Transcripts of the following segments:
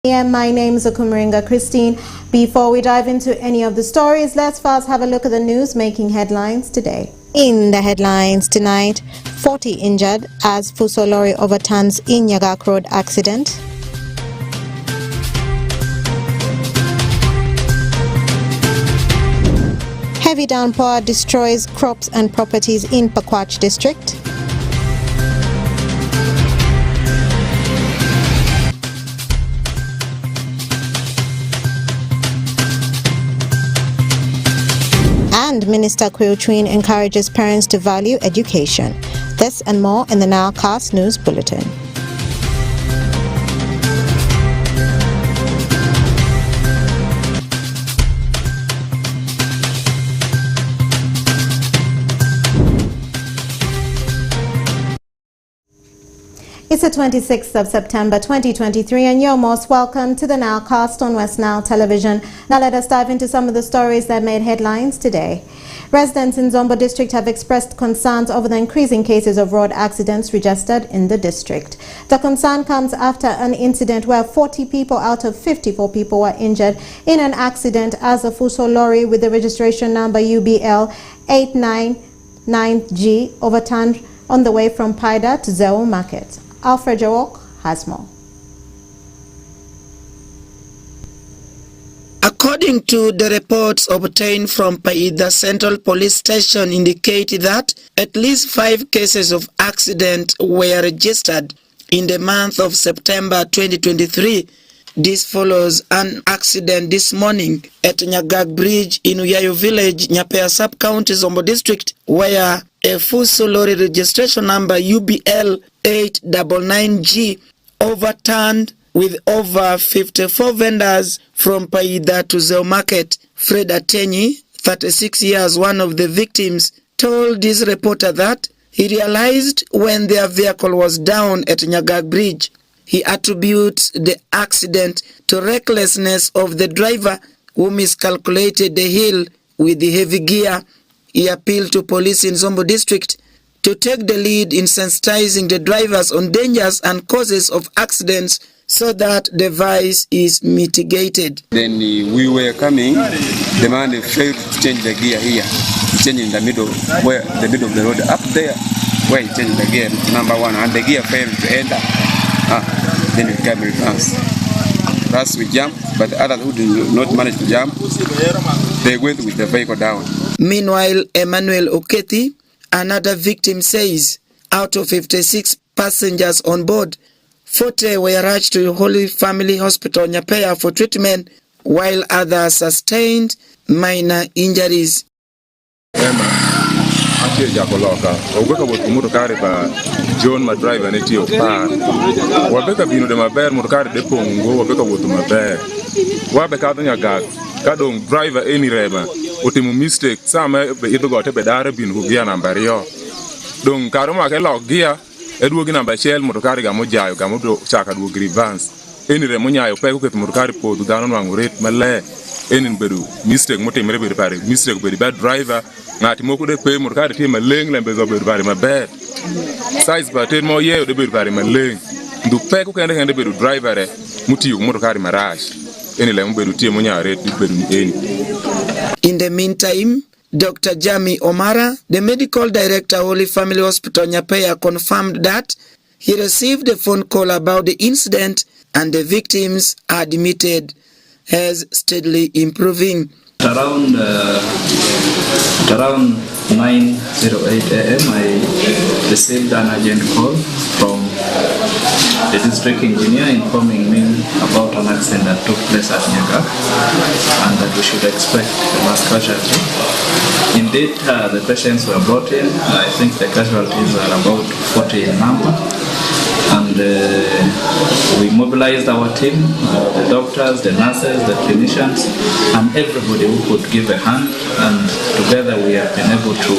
My name is Akumaringa Christine. Before we dive into any of the stories, let's first have a look at the news making headlines today. In the headlines tonight, 40 injured as Fuso lorry overturns in Yagak Road accident. Heavy downpour destroys crops and properties in Pakwach district. And Minister Quiltrin encourages parents to value education. This and more in the NILE CAST News Bulletin. It's the 26th of September 2023 and you're most welcome to the NILE Cast on West Nile Television. Now let us dive into some of the stories that made headlines today. Residents in Zombo district have expressed concerns over the increasing cases of road accidents registered in the district. The concern comes after an incident where 40 people out of 54 people were injured in an accident as a Fuso lorry with the registration number UBL 899G overturned on the way from Paida to Zeo Market. Alfred Jawok has more. According to the reports obtained from Paida Central Police Station indicate that at least 5 cases of accident were registered in the month of September 2023. This follows an accident this morning at Nyagag Bridge in Uyayo Village, Nyapea Sub-County, Zombo District, where a Fuso lorry registration number UBL 899G overturned with over 54 vendors from Paida to Zeo Market. Fred Atenyi, 36 years, one of the victims, told this reporter that he realized when their vehicle was down at Nyagag Bridge. He attributes the accident to recklessness of the driver who miscalculated the hill with the heavy gear. He appealed to police in Zombo District to take the lead in sensitizing the drivers on dangers and causes of accidents so that the vice is mitigated. Then we were coming, the man failed to change the gear here. He changed in the middle, where the middle of the road, up there, where he changed the gear, number 1, and the gear failed to enter. Then it came reverse. Thus we jumped, but the others who did not manage to jump, they went with the vehicle down. Meanwhile, Emmanuel Oketi, another victim, says out of 56 passengers on board, 40 were rushed to Holy Family Hospital Nyapea for treatment, while others sustained minor injuries. John my driver ne tio par wabeka bino de maber motorkar de pongo wabeka wuotho maber wabeka to nyaga ka dong driver eni reba otimo mistake sama be idho gote be dare bin hu gia namba 2 dong karo ma ke log gia eduogi namba 1 motorkar ga mojayo ga modo chaka duogi reverse eni re monyayo pe ko ket motorkar podho dhano nwango ret male eni bedu mistake motimre bedu pare mistake bedu bad driver ngati moko de pe motorkar tie maleng lembe zo bedu pare maber size baten mo yeyo de bedu pare maleng ndu pe ko kende bedu driver mutiyo motorkar marash eni le bedu tie monya ret bedu eni. In the meantime, Dr. Jami Omara, the medical director Holy Family Hospital Nyapea, confirmed that he received a phone call about the incident and the victims are admitted as steadily improving. Around 9:08 a.m. I received an urgent call from the district engineer informing me about an accident that took place at Nyagag and that we should expect a mass casualty. Indeed, the patients were brought in. I think the casualties are about 40 in number. And we mobilized our team, the doctors, the nurses, the clinicians, and everybody who could give a hand. And together we have been able to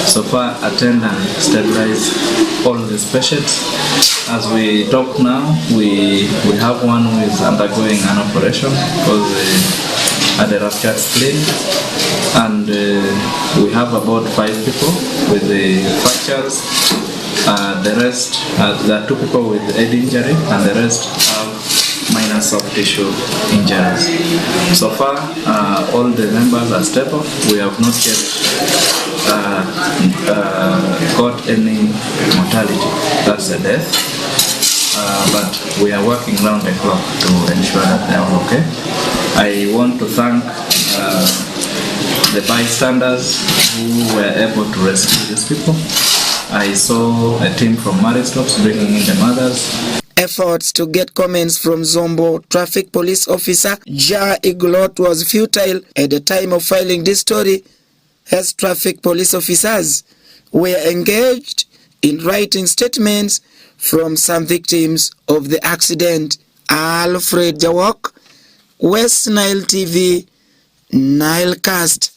so far attend and stabilize all these patients. As we talk now, we have one who is undergoing an operation because had a ruptured spleen, and we have about 5 people with the fractures. The rest, there are 2 people with head injury, and the rest have minor minor soft tissue injuries. So far, all the members are stable. We have not yet got any mortality, that's the death. But we are working round the clock to ensure that they are okay. I want to thank the bystanders who were able to rescue these people. I saw a team from Maristops bringing in the mothers. Efforts to get comments from Zombo Traffic Police Officer Ja Iglot was futile at the time of filing this story, as traffic police officers were engaged in writing statements from some victims of the accident. Alfred Jawok, West Nile TV, Nile Cast.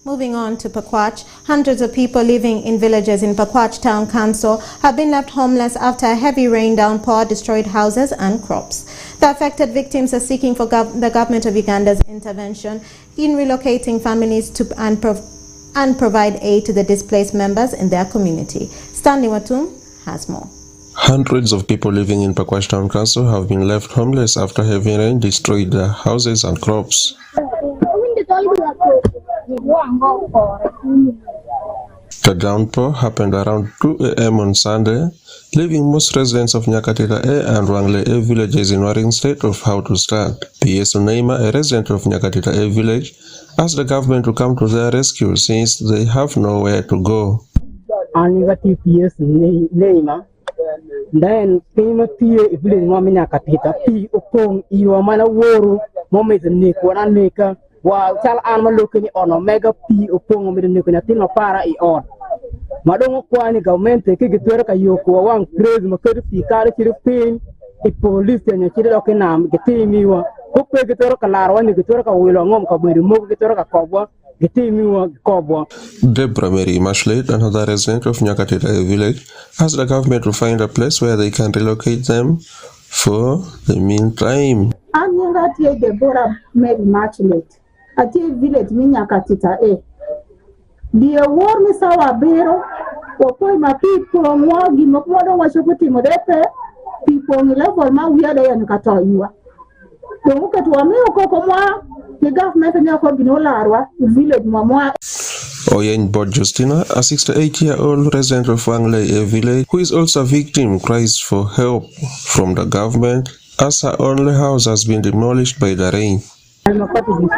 Moving on to Pakwach, hundreds of people living in villages in Pakwach Town Council have been left homeless after a heavy rain downpour destroyed houses and crops. The affected victims are seeking for the government of Uganda's intervention in relocating families to and provide aid to the displaced members in their community. Stanley Watum has more. Hundreds of people living in Pakwach Town Council have been left homeless after heavy rain destroyed their houses and crops. The downpour happened around 2 a.m. on Sunday, leaving most residents of Nyakatita A and Wangle A villages in worrying state of how to start. P.S. Neima, a resident of Nyakatita A village, asked the government to come to their rescue since they have nowhere to go. P.S. Neima, then came a village Nyakatita P. Upon Iwamana Woro, Moment Nikwana Nika. While tell animal looking on Omega P upon the Niconatina para on. Madame Kwani government take it to a Yoko, one crazy Makati, Kari pain, a police and a kid of Kenam, the team you are, who pay the Toraka Lara, the Toraka will on Cobu, remove the Toraka Cobo, the team you are Cobo. Deborah Mary Mashlade, another resident of Nyakatita village, asked the government to find a place where they can relocate them for the meantime. I'm not here, Deborah Mary Mashlade. At a village Nyakatita A. The war Miss our Bero, or point my people on Wagi, Mokmodo was a put him people on the level now we are there and Katoyua. The look at Wamio, the government and Yakobinola, village Mamma. Oyen Bod Justina, a 68-year-old resident of Wangle A village, who is also a victim, cries for help from the government as her only house has been demolished by the rain. I'm a copy of this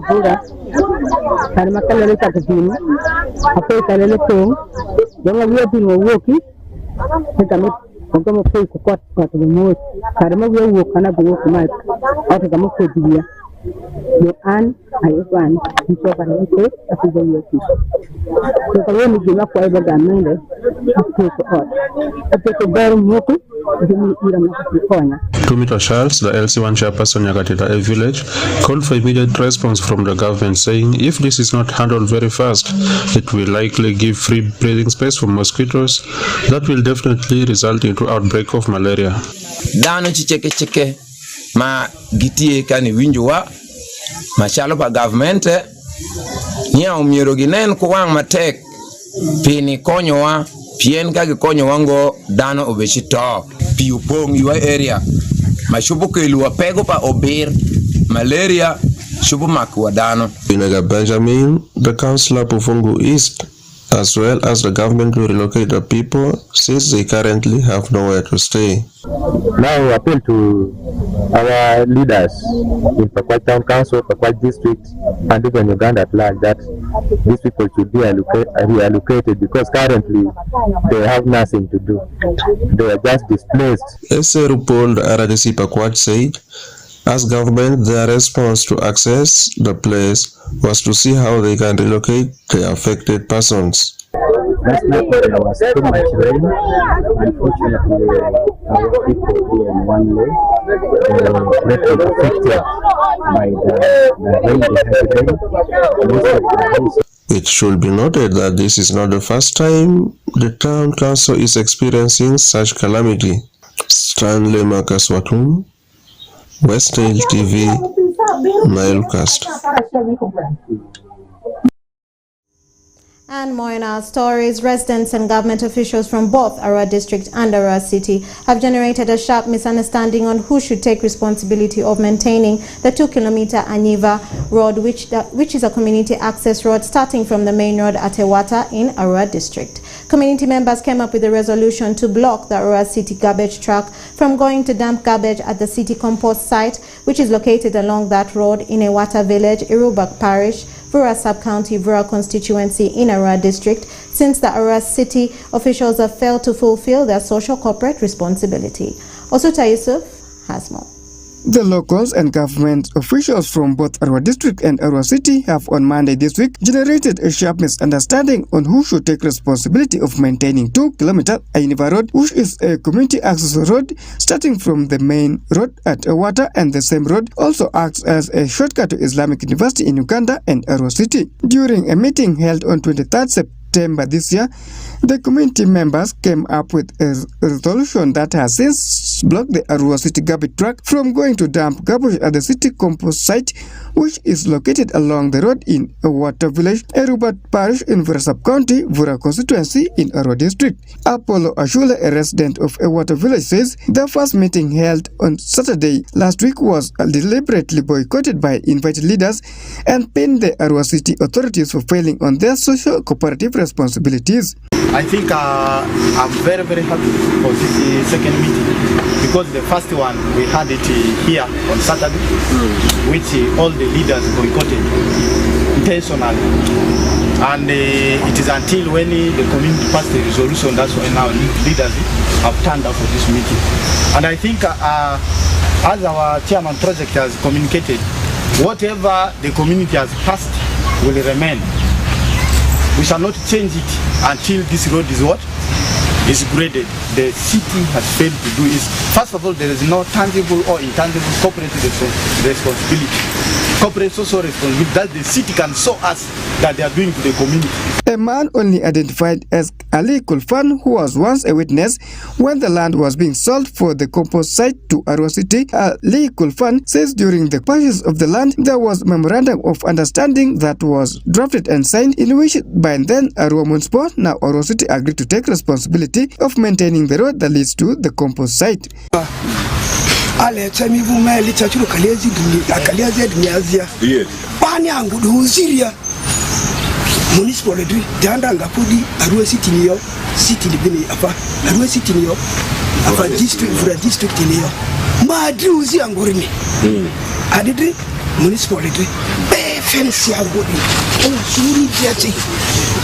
Bura. I'm a color at the team. I pay a little tone. Young European were walking. I come up to quite part of the most. I remember walk and I go to my out of the Mokodia. The Anne, I ran, and so I say, as is the year. So I only give up whatever than Monday. I take a pot. I take a barrel moku. Tumito Charles, the LC1 chairperson Nyakatita A village, called for immediate response from the government, saying if this is not handled very fast, it will likely give free breathing space for mosquitoes that will definitely result into outbreak of malaria. Dano chicheke ma gitie kani winjwa machalo pa government nya umiero ginen kuwang matek pini konyowa pien ka gikonyowa ngo dano obechito pi upong iwa area mashubu kelua pego pa obir malaria shubu makwa dano. Inaga Benjamin, the councillor Pufungu East, as well as the government to relocate the people since they currently have nowhere to stay. Now we appeal to our leaders in Pakwach Town Council, Pakwach District, and even Uganda at large that these people should be reallocated because currently they have nothing to do. They are just displaced. Eseru Paul, the RDC Pakwach, said, as government, their response to access the place was to see how they can relocate the affected persons. Last night there was too much rain. Unfortunately, our people here in one way were affected by the rain. It should be noted that this is not the first time the town council is experiencing such calamity. Stanley Makaswatum, West Nile TV, Nile Cast. And more in our stories, residents and government officials from both Arua District and Arua City have generated a sharp misunderstanding on who should take responsibility of maintaining the 2-kilometer Anyiva Road, which is a community access road starting from the main road at Ewata in Arua District. Community members came up with a resolution to block the Arua City garbage truck from going to dump garbage at the city compost site, which is located along that road in Ewata Village, Irubak Parish, Vura Sub-County, Vura Constituency in Arua District, since the Arua City officials have failed to fulfill their social corporate responsibility. Osuta Yusuf has more. The locals and government officials from both Arua District and Arua City have on Monday this week generated a sharp misunderstanding on who should take responsibility of maintaining 2-kilometer Anyiva Road, which is a community access road starting from the main road at Ewata, and the same road also acts as a shortcut to Islamic University in Uganda and Arua City. During a meeting held on 23rd September this year, the community members came up with a resolution that has since blocked the Arua City garbage truck from going to dump garbage at the city compost site, which is located along the road in Ewata Village, Irubak Parish in Vura Sub-County, Vura Constituency in Arua District. Apollo Ashule, a resident of Ewata Village, says the first meeting held on Saturday last week was deliberately boycotted by invited leaders and pinned the Arua City authorities for failing on their social cooperative responsibilities. I think I'm very, very happy for this second meeting, because the first one we had it here on Saturday, which all the leaders boycotted intentionally. And it is until when the community passed the resolution, that's when now leaders have turned up for this meeting. And I think as our chairman project has communicated, whatever the community has passed will remain. We shall not change it until this road is what? Is graded. The city has failed to do is, first of all, there is no tangible or intangible corporate responsibility. Corporate social responsibility that the city can show us that they are doing to the community. A man only identified as Ali Kulfan, who was once a witness when the land was being sold for the compost site to Arua City. Ali Kulfan says during the purchase of the land, there was a memorandum of understanding that was drafted and signed, in which by then Arua Municipal, now Arua City, agreed to take responsibility of maintaining the road that leads to the compost site. Municipal danda ngapudi Arua City niyo city libini apa Arua City niyo apa district for district niyo madri uzi angorini adidri municipal be fence angori suri diachi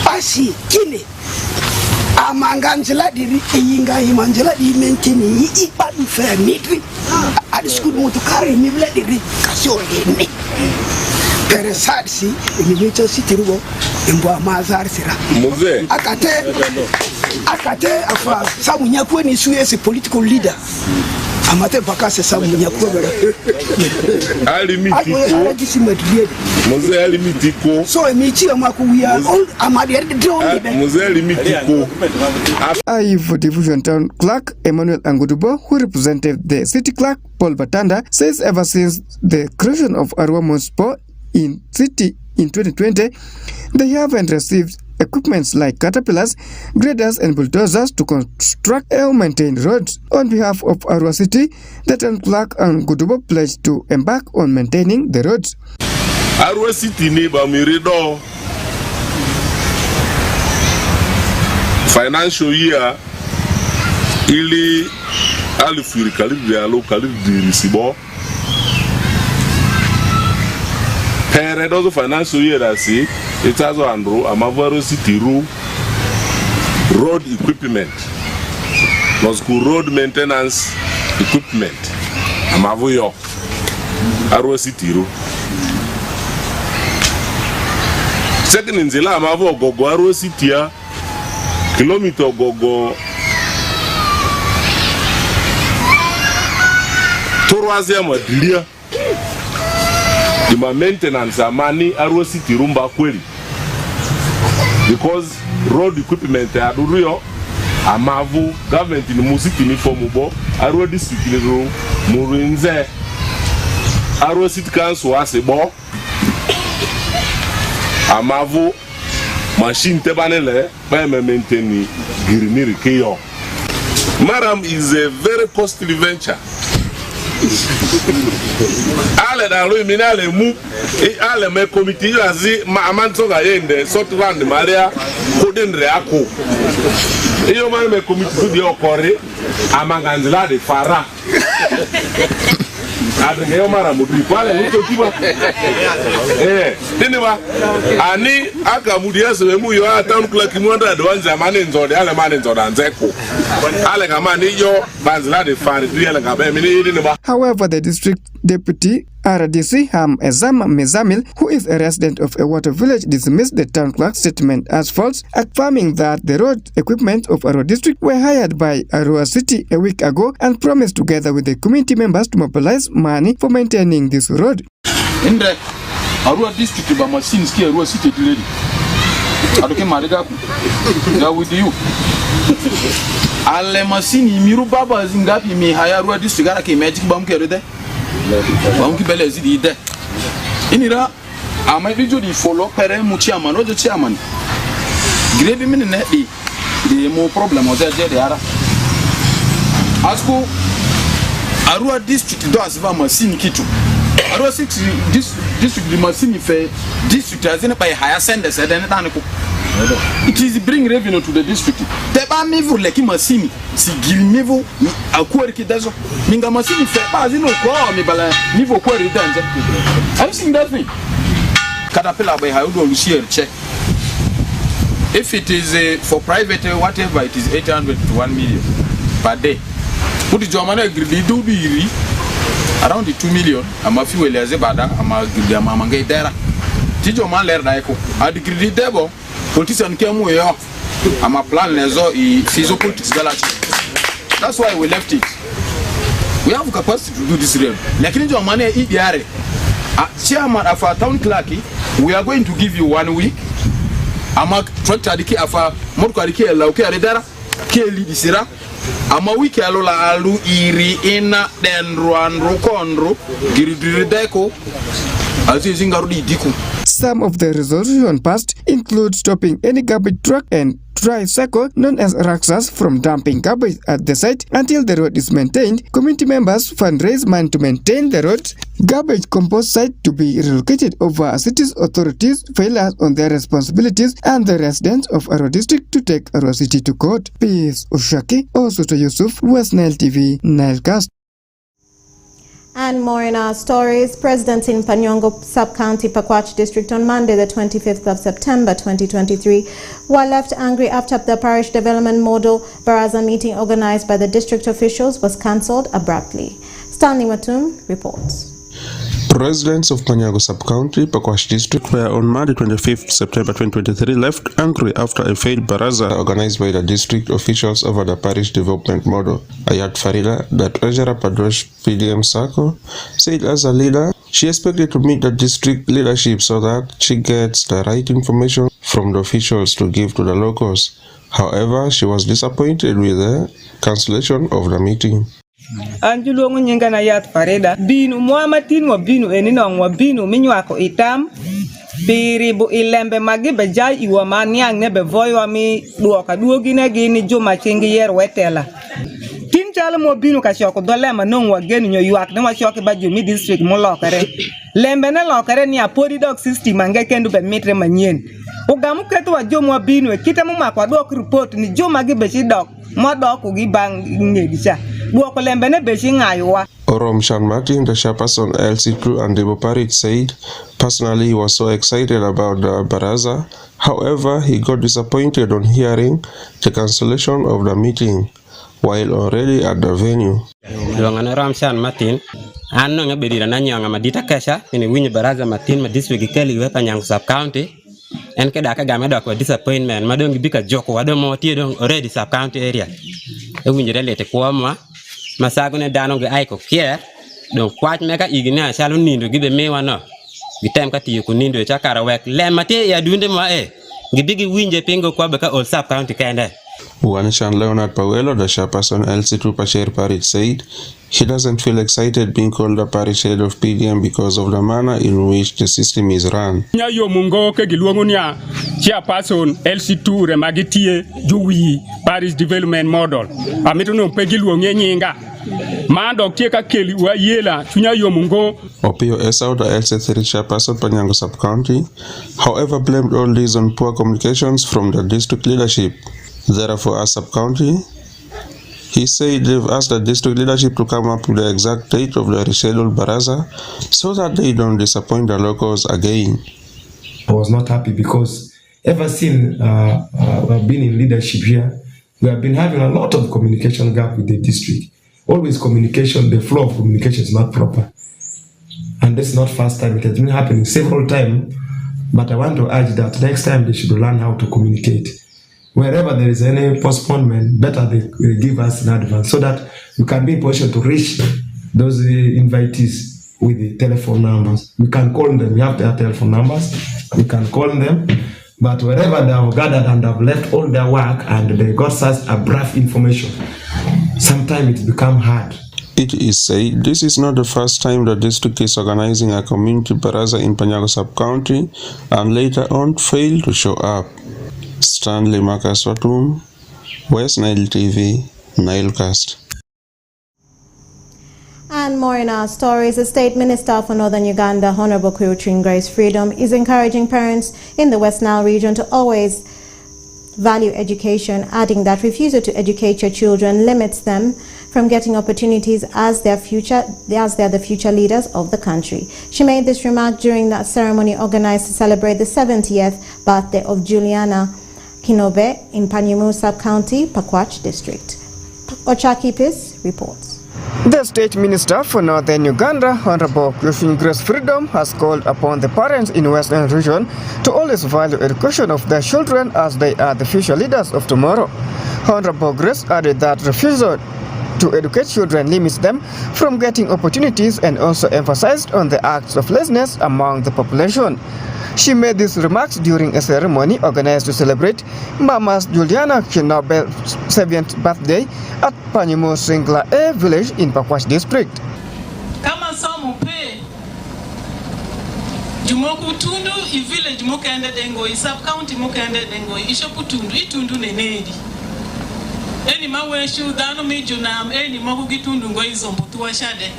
asi kine amanganjela diri yinga imanjela di mentini ipadu fair mitri adi school motukari mi bla diri kasio ni Peresadsi imicho sitirugo embo amazar sira muze akate afa samunyakwe ni suye political leader amate bakase samunyakwe alimiti muze alimiti ko so emichi amakuya amadi muze alimiti ko. Ivo Division Town Clerk Emmanuel Angudubo, who represented the city clerk Paul Batanda, says ever since the creation of Arua Municipal in city in 2020, they haven't received equipments like caterpillars, graders and bulldozers to construct and maintain roads. On behalf of Arua City, the town clerk and Gudubo pledged to embark on maintaining the roads. Arua City neighbor Mirido financial year ili alifiri kalibi alo kalibi risibo Pere dozo financial year asi itazo andro amavaro city road equipment nosku road maintenance equipment amavoyo Arua City ru second nzela amavo gogo Arua City ya kilometer gogo torwaze amadilia the maintenance amani Arua City rumba kweli, because road equipment ya durio amavu government ni musiki ni fomubo Arua district ni ru murinze Arua City council asebo amavu machine te banele ba me maintain giriniri keyo. Madam is a very costly venture. Ale da lo mi na le mu ale me committee yazi ma amanto ga yende Scotland Maria ko den re ako. Iyo man me committee di okore amanganzila de fara. Adenge yo mara mudi kwale nito kiba. Dineba ani aka mudi yase mu yo town clerk mu anda advance mane nzode ale mane nzode anzeko. Ale kama ni yo banzila de fara di ale kabe mi ni dineba. However, the district deputy RDC Ham Ezam Mezamil, who is a resident of a water village, dismissed the town clerk's statement as false, affirming that the road equipment of Arua district were hired by Arua City a week ago and promised together with the community members to mobilize money for maintaining this road. In the Arua district, by machines, Arua City, Aduke Mariga, they are with you. Ale machine, Miru Baba Zingapi, me hire Arua district, I can magic bomb carry there. Banki bele zidi ide. Inira ama video di follow pere mu chairman ojo chairman. Grebe mine ne di mo problem o de ara. Asko Arua district do asiva machine kitu. Arua 6 district di machine fe district azina by higher senders e den tan ko. It is bring revenue to the district. Teba mivu leki masini si give mivu akwari kidazo minga masini fe ba zino ko mi bala mivu kwari danje. Have you seen that thing? Caterpillar by how do you share check? If it is for private whatever, it is 800 to 1 million per day. Put the German do be around the 2 million. I'm a few eleze bada ama gidi ama mangai dera. Tijo man ler daiko. Adi gidi debo. Politician kemu yo. I'm a plan lezo I physical politics galaxy. That's why we left it. We have capacity to do this real. Like in your money, chairman of our town clerk, we are going to give you 1 week. I'm a tractor diki afa morko diki la uke aledara ke lidi sira. I'm a week alola alu iri ina denro andro konro giri deko. Some of the resolution passed include stopping any garbage truck and tricycle known as Raksas from dumping garbage at the site until the road is maintained. Community members fundraise money to maintain the road. Garbage compost site to be relocated over city's authorities' failures on their responsibilities, and the residents of Arua district to take Arua city to court. Peace Ushaki, Osoto Yusuf, West Nile TV, Nile Cast. And more in our stories. President in Panyongo Sub-County, Pakwach District on Monday, the 25th of September 2023, while left angry after the parish development model Baraza meeting organized by the district officials was cancelled abruptly. Stanley Matum reports. Residents of Panyago Sub-County, Pakwach District were on Monday 25th September 2023 left angry after a failed baraza organized by the district officials over the parish development model. Ayat Farida, the treasurer Padrosh PDM Sako, said as a leader, she expected to meet the district leadership so that she gets the right information from the officials to give to the locals. However, she was disappointed with the cancellation of the meeting. Anjulongo nyinga na Yat Farida binu muamatin wa binu eninong wa binu minywako itam piribu ilembe magi bejai iwa maniang ne bevoy wa mi duoka duogi ne gini juma chingi yer wetela tin chala mo binu ka shoko dolema non wa genu nyo yuak ne wa shoki ba jumi district mo lokare lembe ne lokare ni apodi dog system ange kendu be mitre manyien ugamu ketu wa jomo binu e kita mo makwa dok report ni juma gi beshi dok mo dok ugi bang ngedisha Orom Shan Martin, the chairperson LC2 and Debo Parit, said personally he was so excited about the baraza. However, he got disappointed on hearing the cancellation of the meeting while already at the venue. Orom Shan Martin, anno nga bedira na nyanga madita kesha ni winyi baraza Martin ma district keli we Panyango Sub-County en ke daka game dok wa disappointment madong bika joko wadomo tie dong already Sub-County area e winyi relate kwa masago ne dano ge ay ko kier do kwat meka igina shalu nindo gibe mewa no gitem ka tiyo ko nindo chakara wek le mate ya dunde ma e gibigi winje pingo kwa beka all Sub-County kende. Wanishan Leonard Pawelo, the chairperson LC2 Pasher Parish, said he doesn't feel excited being called a parish head of PDM because of the manner in which the system is run. Yo mungo ke gilwongunya chairperson LC2 remagitie juwi parish development model. Amituno pegilwonge nyinga. Mando kieka keli wa yela tunya yo mungo. Opio Esau, the LC3 chairperson Panyango sub-county, however blamed all this on poor communications from the district leadership. Therefore, as sub-county, he said they've asked the district leadership to come up with the exact date of the rescheduled baraza so that they don't disappoint the locals again. I was not happy because ever since I've been in leadership here, we have been having a lot of communication gap with the district. Always communication, the flow of communication is not proper. And this is not first time, it has been happening several times, but I want to urge that next time they should learn how to communicate. Wherever there is any postponement, better they give us in advance so that we can be in position to reach those invitees with the telephone numbers. We can call them, we have their telephone numbers, we can call them, but wherever they have gathered and have left all their work and they got such a brief information, sometimes it's become hard. It is said this is not the first time the district is organizing a community baraza in Panyago sub-county and later on failed to show up. Stanley Marcus Watum, West Nile TV, NILE CAST. And more in our stories, the State Minister for Northern Uganda, Honorable Kwiwotrin Grace Freedom, is encouraging parents in the West Nile region to always value education, adding that refusal to educate your children limits them from getting opportunities as they're the future leaders of the country. She made this remark during that ceremony organized to celebrate the 70th birthday of Juliana Kinobe in Panyumu Sub-County, Pakwach District. Ochaki Peace reports. The State Minister for Northern Uganda, Honorable Kwiwotrin Grace Freedom, has called upon the parents in Western region to always value education of their children as they are the future leaders of tomorrow. Honorable Grace added that refusal to educate children limits them from getting opportunities and also emphasized on the acts of laziness among the population. She made these remarks during a ceremony organized to celebrate Mama's Juliana Kinobe's 7th birthday at Panyumu Singla A village in Pakwach district. Kama somo pe jumoku tundu I village mukende dengo I sub county mukende dengo ishoku tundu itundu nenedi. Eni maweshu dano mijunam eni moku gitundu ngo izombu tuwa shade.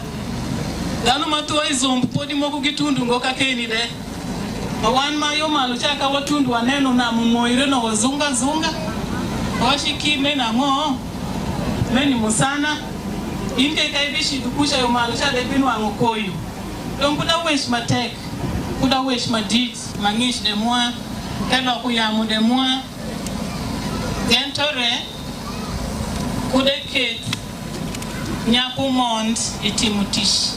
Dano matuwa izombu podi moku gitundu ngo kakeni de. Wan mayo malu chaka watundu waneno na mumoire no wazunga zunga. Washiki mena ngo. Meni musana. Inke kaibishi dukusha yo malu chade binu wangokoyu. Don't kuda wish ma tek. Kuda wish ma deed. Mangish de moi. Kelo kuyamu de moi. Gentore. Kude kit. Nyaku mond itimutish.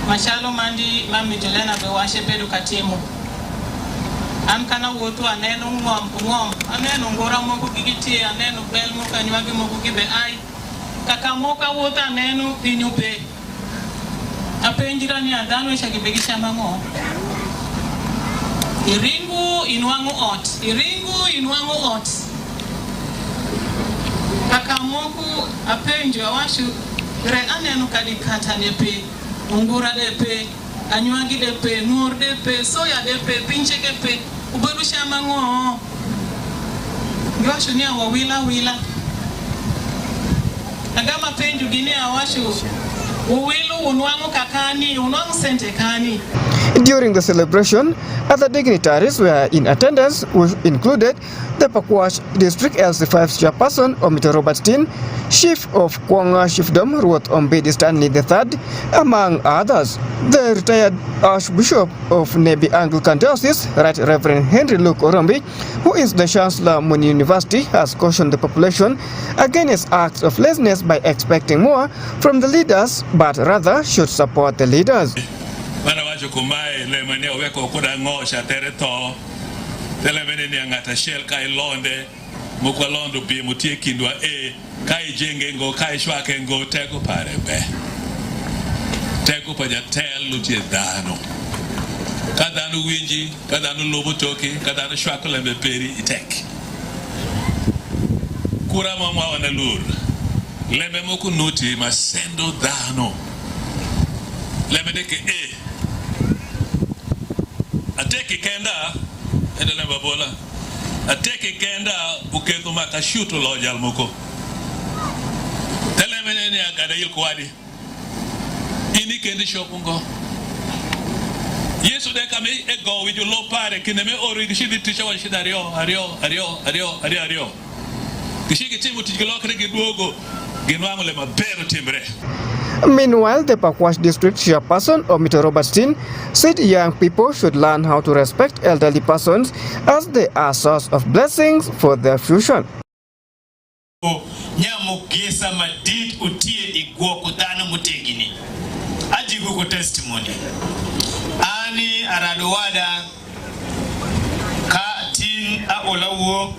Mashalo mandi mami Juliana bewashe bedu katimu. Ankana wotu anenu ngom. Anenu ngora moku gigiti anenu bel moka nywagi moku gibe ai. Kaka moka wotu anenu inyube. Apenjira ni adano isha gibegisha mango. Iringu inuangu ot. Kaka moku apenjwa washu re anenu kadikata nepe. Ungura depe, anywangi depe, nur depe, soya depe, pinche depe, uberusha mango. Yoshu ni awa wila. Agama penju gine awashu. Uwilu unwangu kakani, unwangu sente kani. During the celebration, other dignitaries were in attendance, which included the Pakwach District LC5 chairperson Omito Robertson, Chief of Kwanga Chiefdom Ruoth Ombedi Stanley III, among others. The retired Archbishop of Nebi Anglican Diocese, Right Reverend Henry Luke Orombi, who is the Chancellor Muni University, has cautioned the population against acts of laziness by expecting more from the leaders, but rather should support the leaders. Mana wacho kumae le mane oweko koda ngosha tereto tele mene ni angata shell kai londe mukwa londo bi mutie kindwa kai jenge ngo kai shwake ngo tego pare be tego pa jatel lutie dano kadanu winji kadanu lobo toki kadanu shwako lembe peri itek kura mwa wana lur lembe moku nuti masendo dano lembe deke ateki kenda ende lembe bola ateki kenda uketo makashuto lojal moko telemene ni agada yilkwadi ini kendi shopungo Yesu de kame ego with your low pare kineme ori gishidi tisha wa shida ario gishiki timu tijilo kre giduogo ginwango le mabero timbre. Meanwhile, the Pakwash District Chairperson, Omito Robertson, said young people should learn how to respect elderly persons as they are source of blessings for their future. Nyamugesa madid utie igwo kutana mutegini. Aji gugu testimony. Ani aradowada ka tin a olawo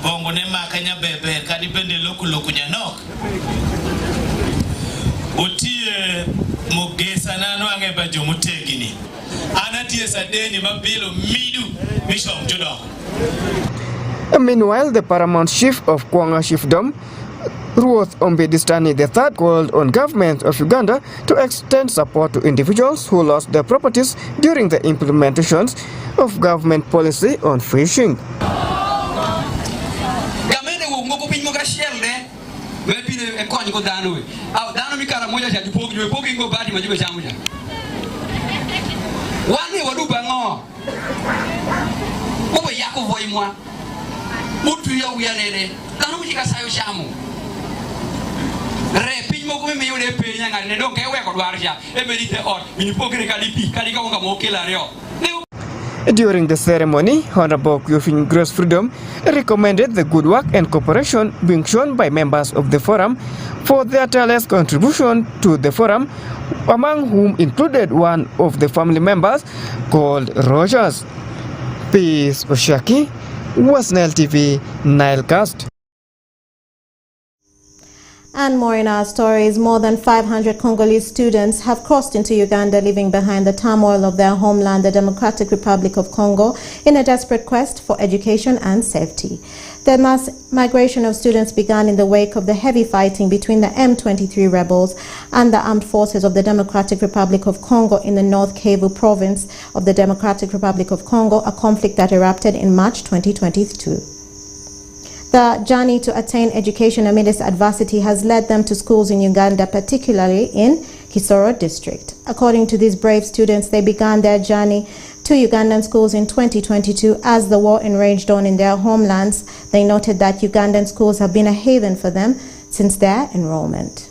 bongo ne makanya bebe kadipende loku nyanok. Utie mugesa nano angeba jomutegini. Anatie sadeni mabilo midu bishop jodok. Meanwhile, the paramount chief of Kwanga Chiefdom, Ruoth Ombedistani III, called on government of Uganda to extend support to individuals who lost their properties during the implementations of government policy on fishing. Mutu ya uyanere kanu mujika sayo shamu re pinmo ko me yore pe nyanga ne donc e we ko dwarja e medite or mini pokre kalipi kalika ko ngamo kela reo. During the ceremony, Honorable Yofin Gross Freedom recommended the good work and cooperation being shown by members of the forum for their tireless contribution to the forum, among whom included one of the family members called Rogers. Peace Oshaki, Wasnel TV, NILE CAST. And more in our stories, more than 500 Congolese students have crossed into Uganda, leaving behind the turmoil of their homeland, the Democratic Republic of Congo, in a desperate quest for education and safety. The mass migration of students began in the wake of the heavy fighting between the M23 rebels and the armed forces of the Democratic Republic of Congo in the North Kivu province of the Democratic Republic of Congo, a conflict that erupted in March 2022. The journey to attain education amidst adversity has led them to schools in Uganda, particularly in Kisoro district. According to these brave students, they began their journey to Ugandan schools in 2022 as the war enraged on in their homelands. They noted that Ugandan schools have been a haven for them since their enrollment.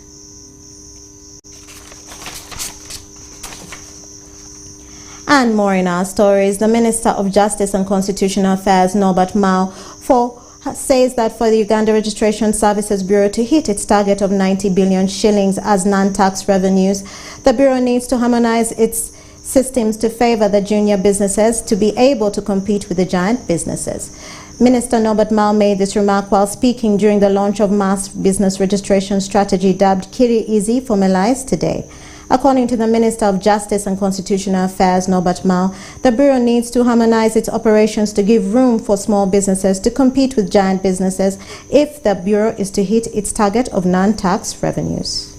And more in our stories, the Minister of Justice and Constitutional Affairs, Norbert Mao, says that for the Uganda Registration Services Bureau to hit its target of 90 billion shillings as non-tax revenues, the Bureau needs to harmonize its systems to favor the junior businesses to be able to compete with the giant businesses. Minister Norbert Mao made this remark while speaking during the launch of mass business registration strategy dubbed Kiri Easy, formalized today. According to the Minister of Justice and Constitutional Affairs, Norbert Mao, the Bureau needs to harmonize its operations to give room for small businesses to compete with giant businesses if the Bureau is to hit its target of non-tax revenues.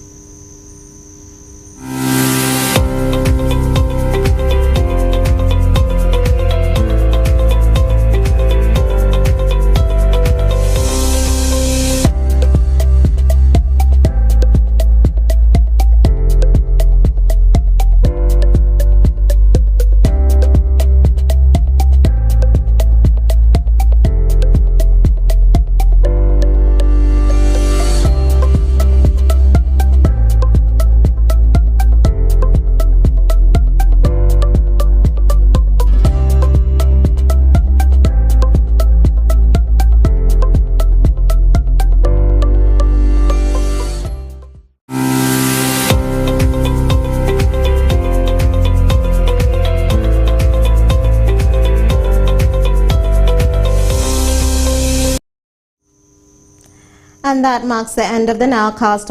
And that marks the end of the NILE CAST